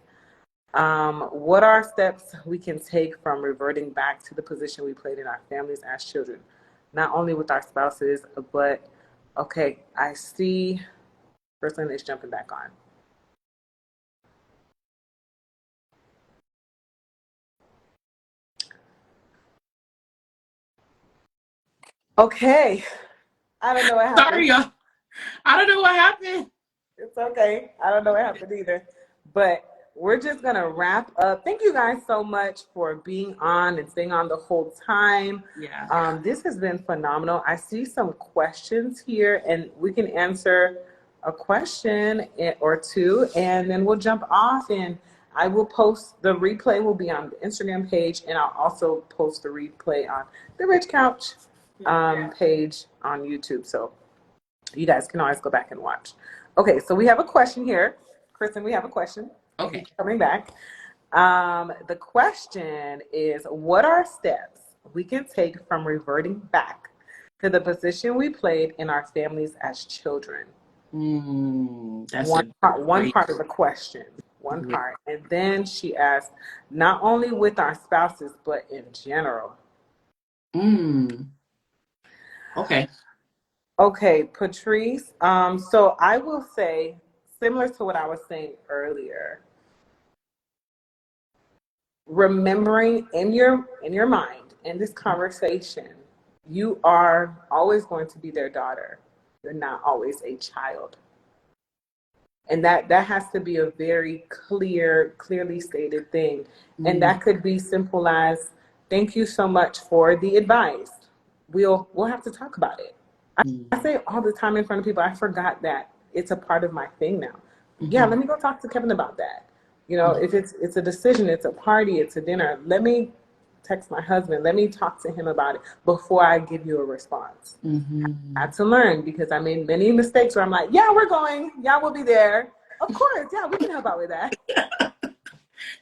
What are steps we can take from reverting back to the position we played in our families as children? Not only with our spouses, but okay, I see person is jumping back on. Okay. I don't know what happened. Sorry, y'all. I don't know what happened. It's okay. I don't know what happened either. But we're just going to wrap up. Thank you guys so much for being on and staying on the whole time. Yeah. This has been phenomenal. I see some questions here, and we can answer a question or two, and then we'll jump off. And I will post the replay, will be on the Instagram page, and I'll also post the replay on the Rich Couch page on YouTube. So you guys can always go back and watch. Okay, so we have a question here. Kristen, we have a question. Thank you Okay. for coming back. The question is, what are steps we can take from reverting back to the position we played in our families as children? That's a One great, part of the question, one great. part. And then she asked, not only with our spouses, but in general. Mm, okay. Okay, Patrice. So I will say, similar to what I was saying earlier, remembering in your mind in this conversation, you are always going to be their daughter. You're not always a child. And that has to be a very clearly stated thing. And Mm, that could be simple as, thank you so much for the advice. We'll have to talk about it. I mm, say all the time in front of people, I forgot that it's a part of my thing now. Yeah, mhm, let me go talk to Kevin about that. mhm, If it's a decision, it's a party, it's a dinner, let me text my husband, let me talk to him about it before I give you a response. I mhm. had to learn because I made many mistakes where I'm like, yeah, we're going, yeah, we'll be there. Of course, yeah, we can help out with that.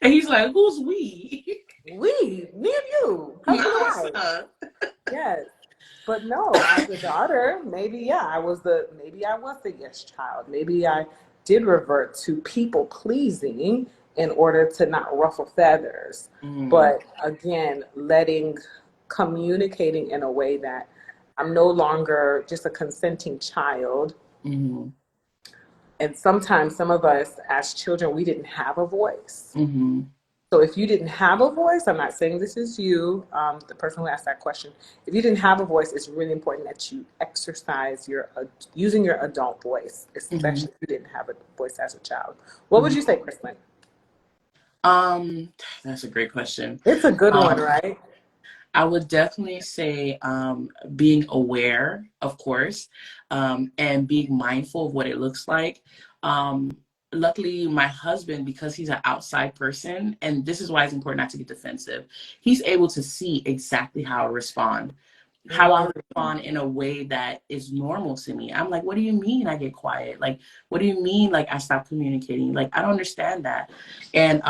And he's like, "Who's we?" We, me and you, husband and wife. Massa. Yes. But no, as a daughter, maybe yeah, maybe I was the yes child. Maybe I did revert to people pleasing in order to not ruffle feathers. Mm, But again, communicating in a way that I'm no longer just a consenting child. mhm, And sometimes some of us as children, we didn't have a voice. mhm, So if you didn't have a voice, I'm not saying this is you, the person who asked that question. If you didn't have a voice, it's really important that you exercise using your adult voice, mhm, especially if you didn't have a voice as a child. What would mhm. you say, Kristen? Um, that's a great question. It's a good one, Um, right? I would definitely say being aware, of course, and being mindful of what it looks like. Um, Luckily, my husband, because he's an outside person, and this is why it's important not to get defensive, he's able to see exactly how I respond. How I Mm, respond in a way that is normal to me. I'm like, what do you mean I get quiet? Like, what do you mean like I stop communicating? Like, I don't understand that. And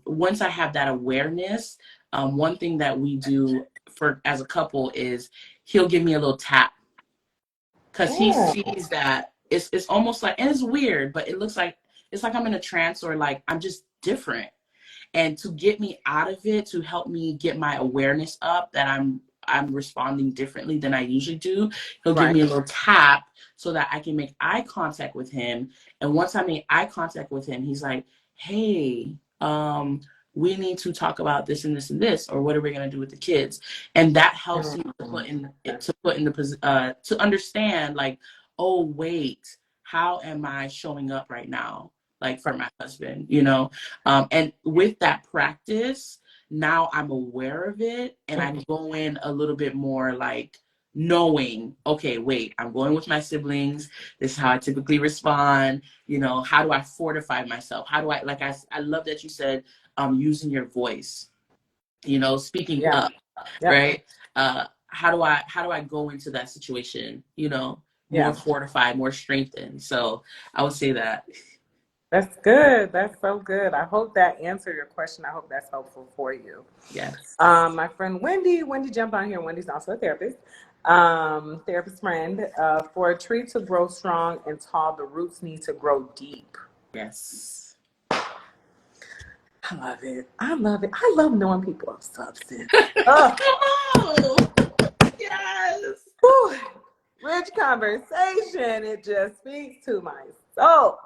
once I have that awareness, one thing that we do for as a couple is he'll give me a little tap because he mm, sees that it's almost like, and it's weird, but it looks like it's like I'm in a trance or like I'm just different. And to get me out of it, to help me get my awareness up that I'm responding differently than I usually do, he'll give right. me a little tap so that I can make eye contact with him. And once I make eye contact with him, he's like, hey, we need to talk about this and this and this, or what are we going to do with the kids? And that helps me to Mm, put in the to understand like, oh wait, how am I showing up right now, like for right. my husband, you know? And with that practice, now I'm aware of it and I Mhm. go in a little bit more like knowing, okay, wait, I'm going with my siblings. This is how I typically respond. You know, how do I fortify myself? How do I, like, I love that you said using your voice, you know, speaking Yeah. up, Yep. right? How do I go into that situation, you know, more Yeah. fortified, more strengthened? So I would say that. That's good. That's so good. I hope that answered your question. I hope that's helpful for you. Yes. My friend Wendy jumped on here. Wendy's also a therapist, therapist friend. For a tree to grow strong and tall, the roots need to grow deep. Yes. I love it. I love it. I love knowing people of substance. Oh, Oh, yes. whew. Rich conversation. It just speaks to my soul.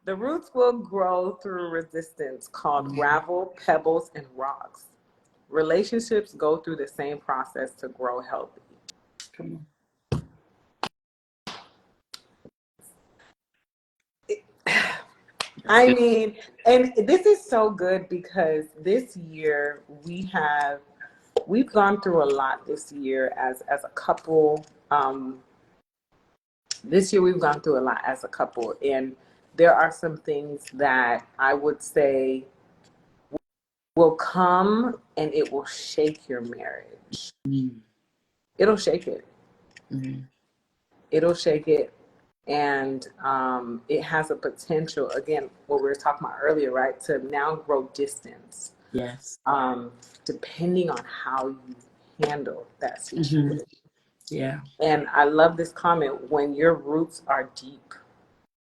The roots will grow through resistance called gravel, pebbles, and rocks. Relationships go through the same process to grow healthy. Come on. That's I good. mean, and this is so good because this year we've gone through a lot this year as a couple. This year we've gone through a lot as a couple, and there are some things that I would say will come and it will shake your marriage. Mm, It'll shake it. mm, It'll shake it. And it has a potential, again, what we were talking about earlier, right, to now grow distance, Yes. depending on how you handle that Mm-hmm. situation. Yeah. And I love this comment: when your roots are deep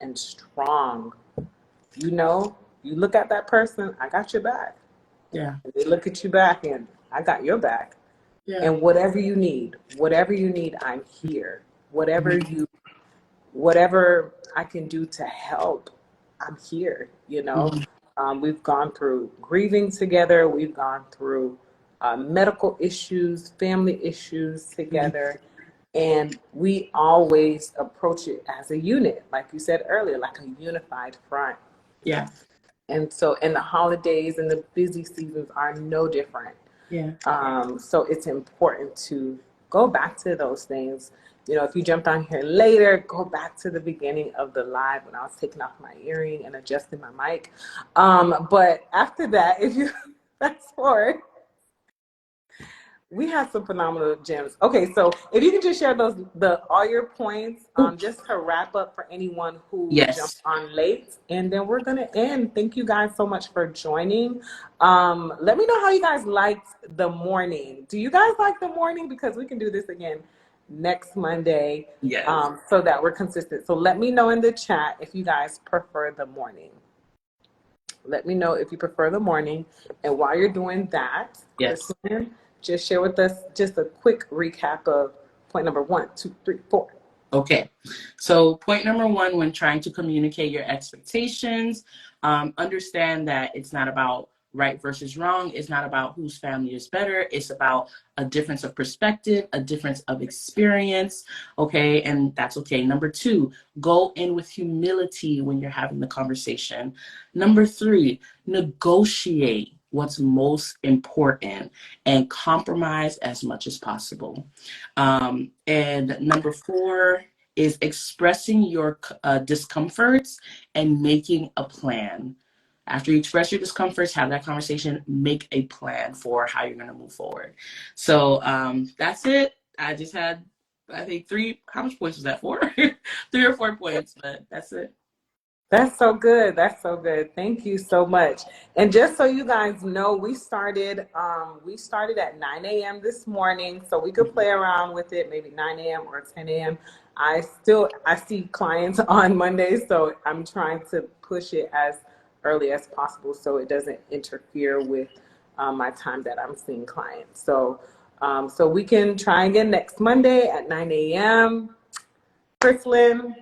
and strong, you know, you look at that person, I got your back. Yeah. And they look at you back, and I got your back. Yeah. And whatever you need, I'm here. Mm-hmm. Whatever I can do to help, I'm here. Mm-hmm. We've gone through grieving together. We've gone through medical issues, family issues Mm-hmm. together. And we always approach it as a unit, like you said earlier, like a unified front. Yeah. And so, and the holidays and the busy seasons are no different. Yeah. So it's important to go back to those things. If you jumped on here later, go back to the beginning of the live when I was taking off my earring and adjusting my mic. But after that, if you fast forward, we had some phenomenal gems. Okay, so if you can just share all your points, Ooh. just to wrap up for anyone who jumped Yes. on late, and then we're gonna end. Thank you guys so much for joining. Let me know how you guys liked the morning. Do you guys like the morning? Because we can do this again next Monday, Yes. so that we're consistent. So let me know in the chat if you guys prefer the morning. Let me know if you prefer the morning. And while you're doing that, Yes. Chrislyn, just share with us just a quick recap of point number 1, 2, 3, 4. Okay. So point number one, when trying to communicate your expectations, understand that it's not about right versus wrong. It's not about whose family is better. It's about a difference of perspective, a difference of experience. Okay. And that's okay. Number two, go in with humility when you're having the conversation. Number three, negotiate what's most important and compromise as much as possible. And number four is expressing your discomforts and making a plan. After you express your discomforts, have that conversation, make a plan for how you're going to move forward. So that's it. I just had, I think, three, how much points was that for? 3 or 4 points, but that's it. That's so good. That's so good. Thank you so much. And just so you guys know, we started at 9 a.m. this morning, so we could play around with it, maybe 9 a.m. or 10 a.m. I see clients on Mondays, so I'm trying to push it as early as possible so it doesn't interfere with my time that I'm seeing clients. So we can try again next Monday at 9 a.m. Chrislyn,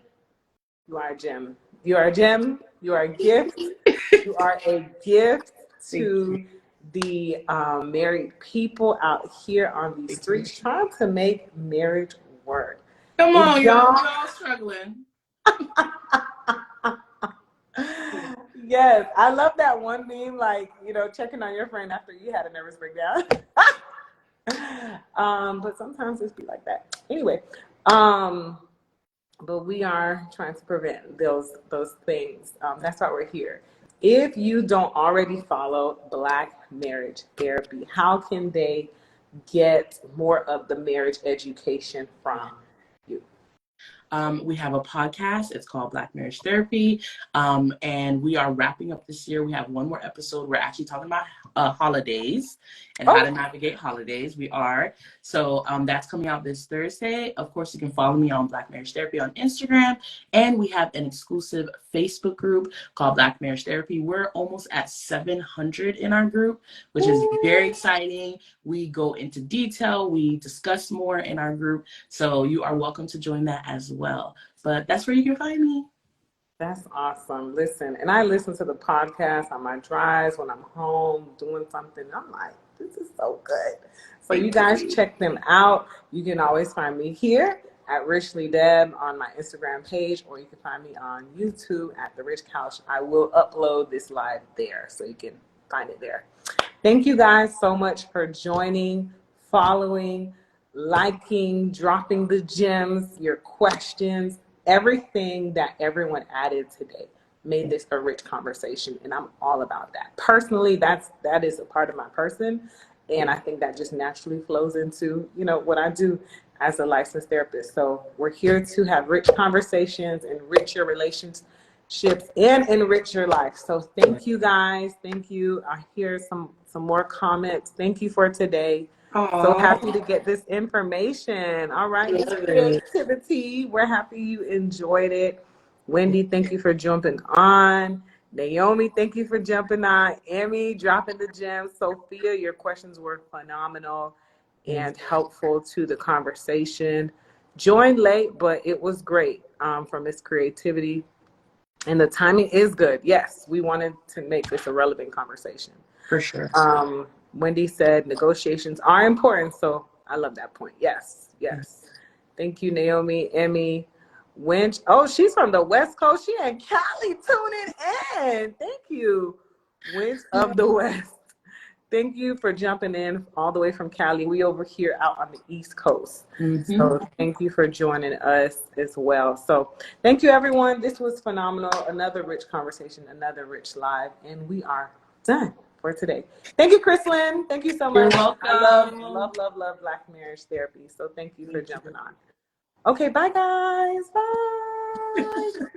you are a gem. You are a gem. You are a gift. You are a gift Thank you. to the married people out here on these Thank you. streets trying to make marriage work. Come If on, y'all. y'all, We're all struggling. yes, I love that one meme, like, checking on your friend after you had a nervous breakdown. But sometimes it's be like that. Anyway, but we are trying to prevent those things. That's why we're here. If you don't already follow Black Marriage Therapy, how can they get more of the marriage education from you? We have a podcast. It's called Black Marriage Therapy. And we are wrapping up this year. We have one more episode. We're actually talking about holidays and how to Oh, navigate holidays. We are. So that's coming out this Thursday. Of course, you can follow me on Black Marriage Therapy on Instagram. And we have an exclusive Facebook group called Black Marriage Therapy. We're almost at 700 in our group, which is very exciting. We go into detail. We discuss more in our group. So you are welcome to join that as well. But that's where you can find me. that's awesome. Listen, and I listen to the podcast on my drives when I'm home doing something. I'm like, this is so good. So you Thank guys you. check them out. You can always find me here at Richly Deb on my Instagram page, or you can find me on YouTube at The Rich Couch. I will upload this live there, so you can find it there. Thank you guys so much for joining, following, liking, dropping the gems, your questions, everything that everyone added today made this a rich conversation, and I'm all about that. Personally, that is a part of my person, and Yeah. I think that just naturally flows into what I do. as a licensed therapist. So we're here to have rich conversations, enrich your relationships, and enrich your life. So thank you guys. Thank you. I hear some more comments. Thank you for today. So happy to get this information. All right, Miss Creativity. We're happy you enjoyed it. Wendy, thank you for jumping on. Naomi, thank you for jumping on. Emmy, dropping the gems. Sophia, your questions were phenomenal and helpful to the conversation. Joined late, but it was great from Miss Creativity. And the timing is good. Yes, we wanted to make this a relevant conversation. For sure. Wendy said negotiations are important. So I love that point. Yes, yes. Thank you, Naomi. Emmy, Winch. Oh, she's from the West Coast. She and Cali tuning in. Thank you, Winch of the West. Thank you for jumping in all the way from Cali. We over here out on the East Coast. So thank you for joining us as well. So thank you, everyone. This was phenomenal. Another rich conversation, another rich live, and we are done for today. Thank you, Chrislyn. Thank you so much. You're welcome. I love Black marriage therapy. So thank you for jumping on. Okay, bye, guys. Bye.